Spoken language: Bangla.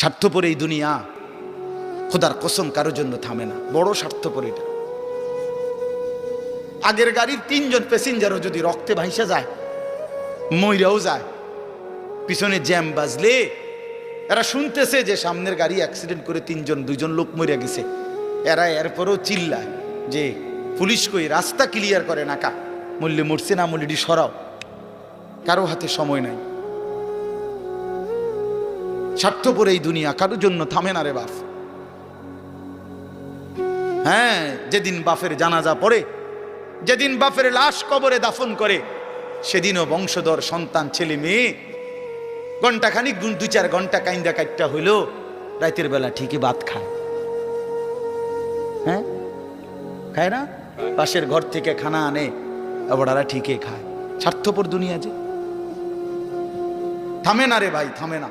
স্বার্থপর এই দুনিয়া, খোদার কসম কারোর জন্য থামে না, বড় স্বার্থপর এটা। আগের গাড়ির 3 জন প্যাসেঞ্জারও যদি রক্তে ভাইসা যায়, মইরাও যায়, পিছনে জ্যাম বাজলে এরা শুনতেছে যে সামনের গাড়ি অ্যাক্সিডেন্ট করে 2জন লোক মরে গেছে, এরা এরপরও চিল্লায় যে পুলিশ কই, রাস্তা ক্লিয়ার করে নাকা, মরলে মরছে, না মরলে সরাও। কারো হাতে সময় নাই। স্বার্থপর এই দুনিয়া, কারোর জন্য থামে না রে বাপ। হ্যাঁ, যেদিন বাপের জানাজা পড়ে, যেদিন বাপের লাশ কবরে দাফন করে, সেদিনও বংশধর সন্তান ছেলে মেয়ে ঘন্টাখানিক 2-4 ঘন্টা কাইন্দা কাইটটা হইল, রাতের বেলা ঠিকই ভাত খায়। হ্যাঁ, খায় না? পাশের ঘর থেকে খানা আনে, ওরা ঠিকই খায়। স্বার্থপর দুনিয়া যে, থামে না রে ভাই, থামে না।